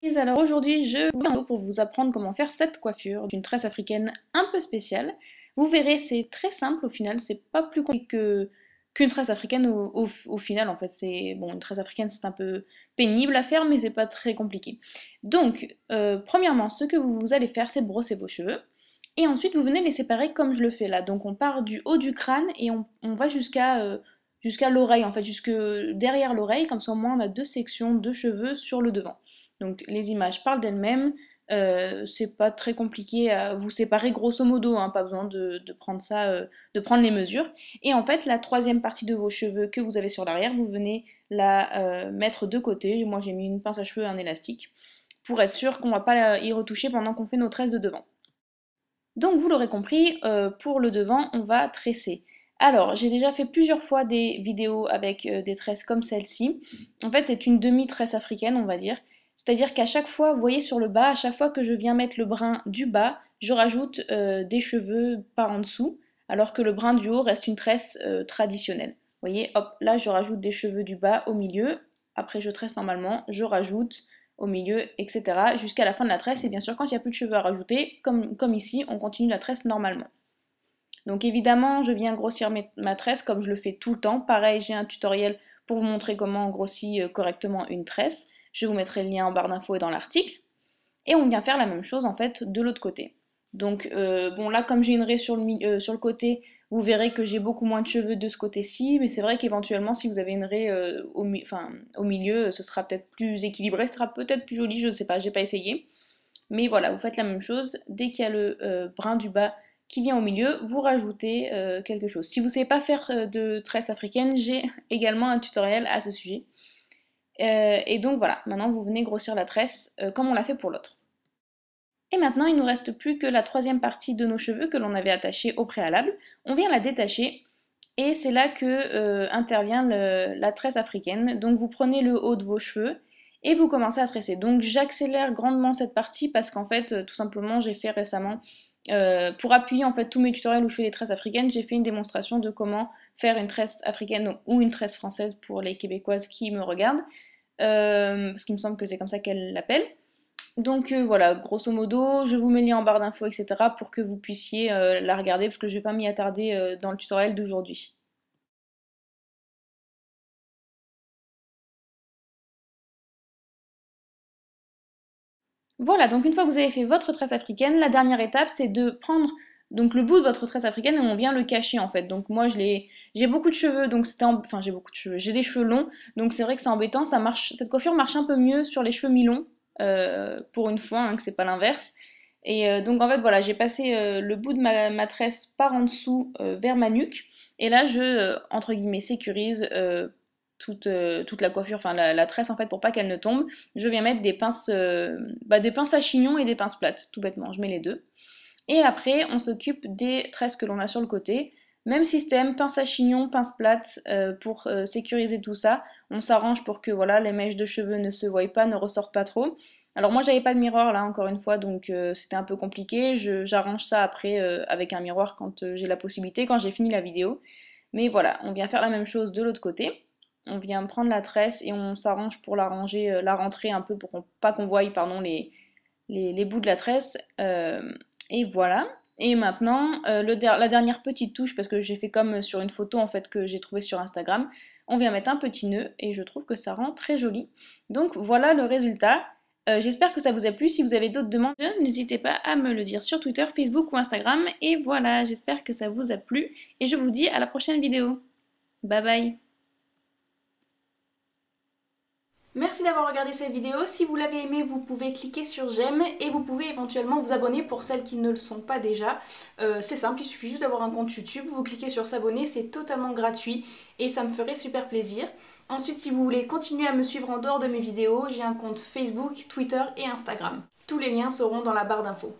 Alors aujourd'hui, je vous viens pour vous apprendre comment faire cette coiffure d'une tresse africaine un peu spéciale. Vous verrez, c'est très simple au final, c'est pas plus compliqué qu'une tresse africaine au final. En fait, c'est bon, une tresse africaine c'est un peu pénible à faire, mais c'est pas très compliqué. Donc, premièrement, ce que vous allez faire, c'est brosser vos cheveux. Et ensuite, vous venez les séparer comme je le fais là. Donc, on part du haut du crâne et on va jusqu'à l'oreille, en fait, jusque derrière l'oreille. Comme ça, au moins, on a deux sections de cheveux sur le devant. Donc les images parlent d'elles-mêmes, c'est pas très compliqué à vous séparer grosso modo, hein, pas besoin de prendre ça, de prendre les mesures. Et en fait, la troisième partie de vos cheveux que vous avez sur l'arrière, vous venez la mettre de côté. Moi j'ai mis une pince à cheveux et un élastique, pour être sûr qu'on va pas y retoucher pendant qu'on fait nos tresses de devant. Donc vous l'aurez compris, pour le devant, on va tresser. Alors, j'ai déjà fait plusieurs fois des vidéos avec des tresses comme celle-ci. En fait, c'est une demi-tresse africaine, on va dire. C'est-à-dire qu'à chaque fois, vous voyez sur le bas, à chaque fois que je viens mettre le brin du bas, je rajoute des cheveux par en dessous, alors que le brin du haut reste une tresse traditionnelle. Vous voyez, hop, là je rajoute des cheveux du bas au milieu, après je tresse normalement, je rajoute au milieu, etc. jusqu'à la fin de la tresse, et bien sûr quand il n'y a plus de cheveux à rajouter, comme ici, on continue la tresse normalement. Donc évidemment, je viens grossir ma tresse comme je le fais tout le temps. Pareil, j'ai un tutoriel pour vous montrer comment on grossit correctement une tresse. Je vous mettrai le lien en barre d'infos et dans l'article. Et on vient faire la même chose en fait de l'autre côté. Donc bon là comme j'ai une raie sur le côté, vous verrez que j'ai beaucoup moins de cheveux de ce côté-ci, mais c'est vrai qu'éventuellement si vous avez une raie au milieu, ce sera peut-être plus équilibré, ce sera peut-être plus joli, je ne sais pas, j'ai pas essayé. Mais voilà, vous faites la même chose, dès qu'il y a le brin du bas qui vient au milieu, vous rajoutez quelque chose. Si vous ne savez pas faire de tresse africaine, j'ai également un tutoriel à ce sujet. Et donc voilà, maintenant vous venez grossir la tresse comme on l'a fait pour l'autre. Et maintenant, il ne nous reste plus que la troisième partie de nos cheveux que l'on avait attachée au préalable. On vient la détacher et c'est là que intervient la tresse africaine. Donc vous prenez le haut de vos cheveux et vous commencez à tresser. Donc j'accélère grandement cette partie parce qu'en fait, tout simplement, j'ai fait récemment, pour appuyer en fait tous mes tutoriels où je fais des tresses africaines, j'ai fait une démonstration de comment faire une tresse africaine ou une tresse française pour les Québécoises qui me regardent, parce qu'il me semble que c'est comme ça qu'elles l'appellent. Donc voilà, grosso modo, je vous mets le lien en barre d'infos, etc. pour que vous puissiez la regarder, parce que je vais pas m'y attarder dans le tutoriel d'aujourd'hui. Voilà, donc une fois que vous avez fait votre tresse africaine, la dernière étape, c'est de prendre donc le bout de votre tresse africaine et on vient le cacher en fait. Donc moi j'ai beaucoup de cheveux, donc enfin j'ai beaucoup de cheveux, j'ai des cheveux longs, donc c'est vrai que c'est embêtant, cette coiffure marche un peu mieux sur les cheveux mi-longs, pour une fois, hein, que c'est pas l'inverse. Et donc en fait voilà, j'ai passé le bout de ma tresse par en dessous vers ma nuque, et là je, entre guillemets, sécurise toute la coiffure, enfin la tresse en fait pour pas qu'elle ne tombe. Je viens mettre des pinces à chignon et des pinces plates, tout bêtement, je mets les deux. Et après, on s'occupe des tresses que l'on a sur le côté. Même système, pince à chignon, pince plate, pour sécuriser tout ça. On s'arrange pour que voilà, les mèches de cheveux ne se voient pas, ne ressortent pas trop. Alors moi j'avais pas de miroir là encore une fois, donc c'était un peu compliqué. J'arrange ça après avec un miroir quand j'ai la possibilité, quand j'ai fini la vidéo. Mais voilà, on vient faire la même chose de l'autre côté. On vient prendre la tresse et on s'arrange pour la ranger, la rentrer un peu pour pas qu'on voie pardon, les bouts de la tresse. Et voilà. Et maintenant, la dernière petite touche, parce que j'ai fait comme sur une photo en fait que j'ai trouvée sur Instagram, on vient mettre un petit nœud et je trouve que ça rend très joli. Donc voilà le résultat. J'espère que ça vous a plu. Si vous avez d'autres demandes, n'hésitez pas à me le dire sur Twitter, Facebook ou Instagram. Et voilà, j'espère que ça vous a plu. Et je vous dis à la prochaine vidéo. Bye bye. Merci d'avoir regardé cette vidéo. Si vous l'avez aimée, vous pouvez cliquer sur j'aime et vous pouvez éventuellement vous abonner pour celles qui ne le sont pas déjà. C'est simple, il suffit juste d'avoir un compte YouTube, vous cliquez sur s'abonner, c'est totalement gratuit et ça me ferait super plaisir. Ensuite, si vous voulez continuer à me suivre en dehors de mes vidéos, j'ai un compte Facebook, Twitter et Instagram. Tous les liens seront dans la barre d'infos.